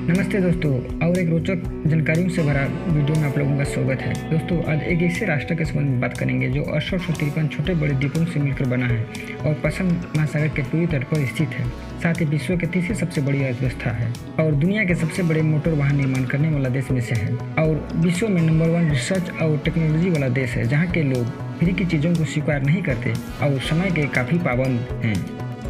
नमस्ते दोस्तों, और एक रोचक जानकारियों से भरा वीडियो में आप लोगों का स्वागत है। दोस्तों, आज एक ऐसे राष्ट्र के संबंध में बात करेंगे जो 1853 छोटे बड़े द्वीपों से मिलकर बना है और प्रशांत महासागर के पूर्वी तट पर स्थित है। साथ ही विश्व के तीसरी सबसे बड़ी अर्थव्यवस्था है और दुनिया के सबसे बड़े मोटर वाहन निर्माण करने वाला देश में से है और विश्व में नंबर 1 रिसर्च और टेक्नोलॉजी वाला देश है, जहाँ के लोग फ्री की चीज़ों को स्वीकार नहीं करते और समय के काफ़ी पाबंद हैं।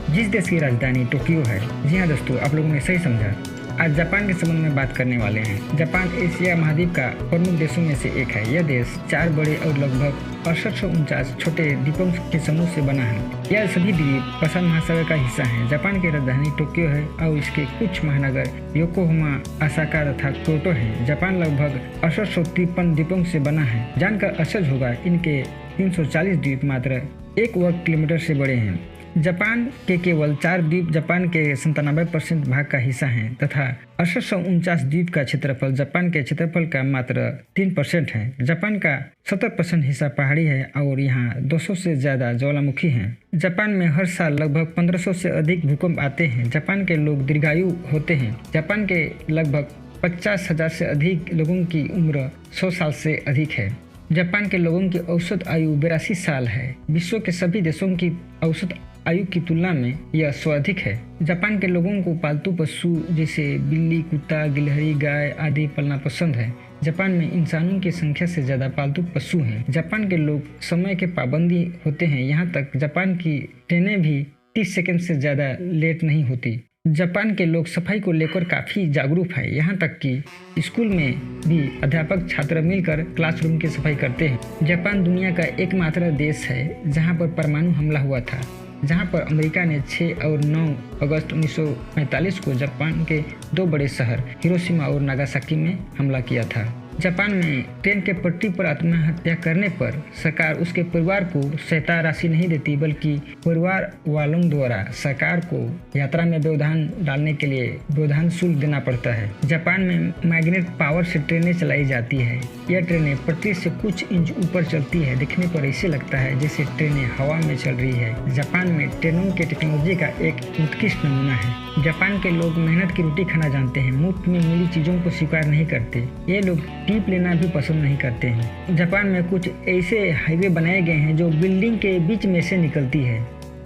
जिस देश की राजधानी टोक्यो है। जी हाँ दोस्तों, आप लोगों ने सही समझा। आज जापान के संबंध में बात करने वाले हैं। जापान एशिया महाद्वीप का प्रमुख देशों में से एक है। यह देश 4 बड़े और लगभग 6849 छोटे द्वीपों के समूह से बना है। यह सभी द्वीप प्रशांत महासागर का हिस्सा हैं। जापान की राजधानी टोक्यो है और इसके कुछ महानगर योकोहामा, ओसाका तथा क्योटो हैं। जापान लगभग 6853 द्वीपों से बना है। जानकर आश्चर्य होगा, इनके 340 द्वीप मात्र 1 वर्ग किलोमीटर से बड़े हैं। जापान के केवल 4 द्वीप जापान के 97% भाग का हिस्सा हैं तथा 1849 द्वीप का क्षेत्रफल जापान के क्षेत्रफल का मात्र 3% है। जापान का 70% हिस्सा पहाड़ी है और यहाँ 200 से ज़्यादा ज्वालामुखी हैं। जापान में हर साल लगभग 1500 से अधिक भूकंप आते हैं। जापान के लोग दीर्घायु होते हैं। जापान के लगभग 50,000 से अधिक लोगों की उम्र 100 साल से अधिक है। जापान के लोगों की औसत आयु 82 साल है। विश्व के सभी देशों की औसत आयु की तुलना में यह सर्वाधिक है। जापान के लोगों को पालतू पशु जैसे बिल्ली, कुत्ता, गिलहरी, गाय आदि पालना पसंद है। जापान में इंसानों की संख्या से ज़्यादा पालतू पशु हैं। जापान के लोग समय के पाबंदी होते हैं। यहाँ तक जापान की ट्रेनें भी 30 सेकंड से ज़्यादा लेट नहीं होती। जापान के लोग सफाई को लेकर काफ़ी जागरूक है। यहाँ तक कि स्कूल में भी अध्यापक छात्र मिलकर क्लासरूम की सफाई करते हैं। जापान दुनिया का एकमात्र देश है जहाँ पर परमाणु हमला हुआ था, जहाँ पर अमेरिका ने 6 और 9 अगस्त 1945 को जापान के 2 बड़े शहर हिरोशिमा और नागासाकी में हमला किया था। जापान में ट्रेन के पटरी पर आत्महत्या करने पर सरकार उसके परिवार को सहायता राशि नहीं देती, बल्कि परिवार वालों द्वारा सरकार को यात्रा में व्यवधान डालने के लिए व्यवधान शुल्क देना पड़ता है। जापान में मैग्नेट पावर से ट्रेनें चलाई जाती है। यह ट्रेनें पटरी से कुछ इंच ऊपर चलती है। दिखने पर ऐसे लगता है जैसे ट्रेनें हवा में चल रही है। जापान में ट्रेनों की टेक्नोलॉजी का एक उत्कृष्ट नमूना है। जापान के लोग मेहनत की रोटी खाना जानते हैं। मुफ्त में मिली चीज़ों को स्वीकार नहीं करते। ये लोग टिप लेना भी पसंद नहीं करते हैं। जापान में कुछ ऐसे हाईवे बनाए गए हैं जो बिल्डिंग के बीच में से निकलती है।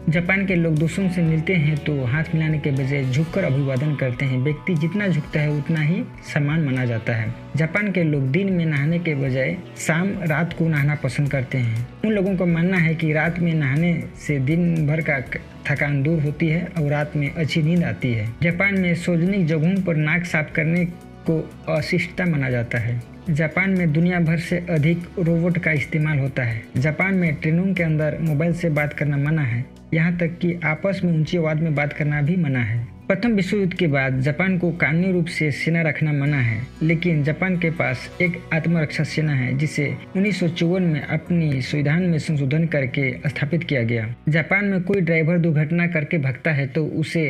जापान के लोग दूसरों से मिलते हैं तो हाथ मिलाने के बजाय झुककर अभिवादन करते हैं। व्यक्ति जितना झुकता है उतना ही सम्मान माना जाता है। जापान के लोग दिन में नहाने के बजाय शाम रात को नहाना पसंद करते हैं। उन लोगों का मानना है कि रात में नहाने से दिन भर का थकान दूर होती है और रात में अच्छी नींद आती है। जापान में सार्वजनिक जगहों पर नाक साफ करने को अशिष्टता माना जाता है। जापान में दुनिया भर से अधिक रोबोट का इस्तेमाल होता है। जापान में ट्रेनों के अंदर मोबाइल से बात करना मना है। यहाँ तक कि आपस में ऊंची आवाज में बात करना भी मना है। प्रथम विश्व युद्ध के बाद जापान को कानूनी रूप से सेना रखना मना है, लेकिन जापान के पास एक आत्मरक्षा सेना है जिसे 1954 में अपनी संविधान में संशोधन करके स्थापित किया गया। जापान में कोई ड्राइवर दुर्घटना करके भागता है तो उसे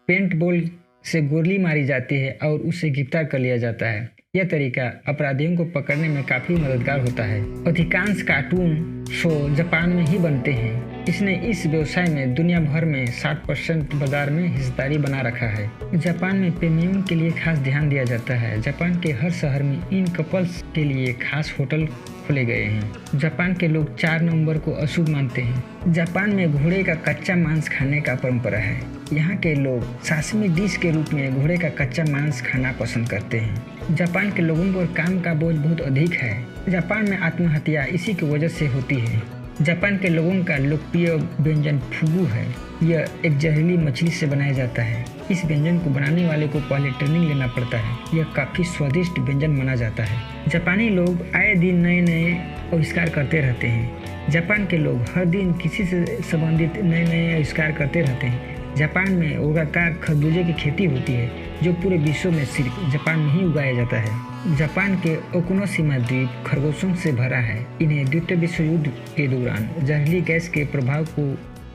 पेंट बॉल से गोली मारी जाती है और उसे गिरफ्तार कर लिया जाता है। यह तरीका अपराधियों को पकड़ने में काफी मददगार होता है। अधिकांश कार्टून शो जापान में ही बनते हैं। इसने इस व्यवसाय में दुनिया भर में 60% बाजार में हिस्सेदारी बना रखा है। जापान में प्रेमियों के लिए खास ध्यान दिया जाता है। जापान के हर शहर में इन कपल्स के लिए खास होटल खोले गए हैं। जापान के लोग 4 नवंबर को अशुभ मानते हैं। जापान में घोड़े का कच्चा मांस खाने का परंपरा है। यहाँ के लोग साशिमी डिश के रूप में घोड़े का कच्चा मांस खाना पसंद करते हैं। जापान के लोगों पर काम का बोझ बहुत अधिक है। जापान में आत्महत्या इसी की वजह से होती है। जापान के लोगों का लोकप्रिय व्यंजन फुगू है। यह एक जहरीली मछली से बनाया जाता है। इस व्यंजन को बनाने वाले को पहले ट्रेनिंग लेना पड़ता है। यह काफ़ी स्वादिष्ट व्यंजन माना जाता है। जापानी लोग आए दिन नए नए आविष्कार करते रहते हैं। जापान के लोग हर दिन किसी से संबंधित नए नए आविष्कार करते रहते हैं। जापान में ओगाकार खरबूजे की खेती होती है जो पूरे विश्व में सिर्फ जापान में ही उगाया जाता है। जापान के ओकुनोशिमा द्वीप खरगोशों से भरा है। इन्हें द्वितीय विश्व युद्ध के दौरान जहरीली गैस के प्रभाव को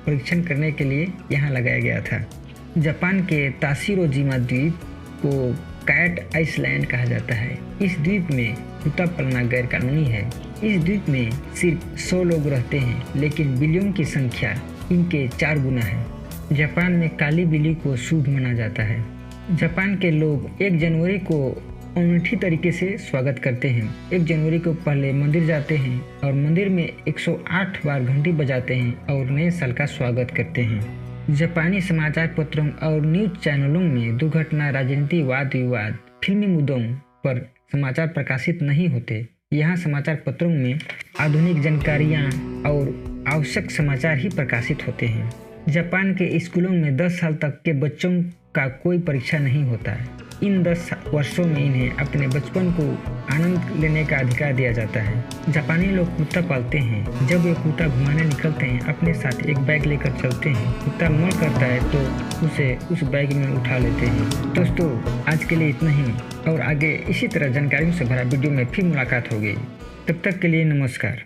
परीक्षण करने के लिए यहाँ लगाया गया था। जापान के ताशिरोजिमा द्वीप को कैट आइसलैंड कहा जाता है। इस द्वीप में कुत्ता पालना गैर कानूनी है। इस द्वीप में सिर्फ 100 लोग रहते हैं, लेकिन बिल्लियों की संख्या इनके 4 गुना है। जापान में काली बिल्ली को शुभ माना जाता है। जापान के लोग 1 जनवरी को अनूठी तरीके से स्वागत करते हैं। 1 जनवरी को पहले मंदिर जाते हैं और मंदिर में 108 बार घंटी बजाते हैं और नए साल का स्वागत करते हैं। जापानी समाचार पत्रों और न्यूज चैनलों में दुर्घटना, राजनीति, वाद विवाद, फिल्मी मुद्दों पर समाचार प्रकाशित नहीं होते। यहाँ समाचार पत्रों में आधुनिक जानकारियाँ और आवश्यक समाचार ही प्रकाशित होते हैं। जापान के स्कूलों में 10 साल तक के बच्चों का कोई परीक्षा नहीं होता है। इन 10 वर्षों में इन्हें अपने बचपन को आनंद लेने का अधिकार दिया जाता है। जापानी लोग कुत्ता पालते हैं। जब वे कुत्ता घुमाने निकलते हैं, अपने साथ एक बैग लेकर चलते हैं। कुत्ता मन करता है तो उसे उस बैग में उठा लेते हैं। दोस्तों, आज के लिए इतना ही और आगे इसी तरह जानकारियों से भरा वीडियो में फिर मुलाकात होगी। तब तक के लिए नमस्कार।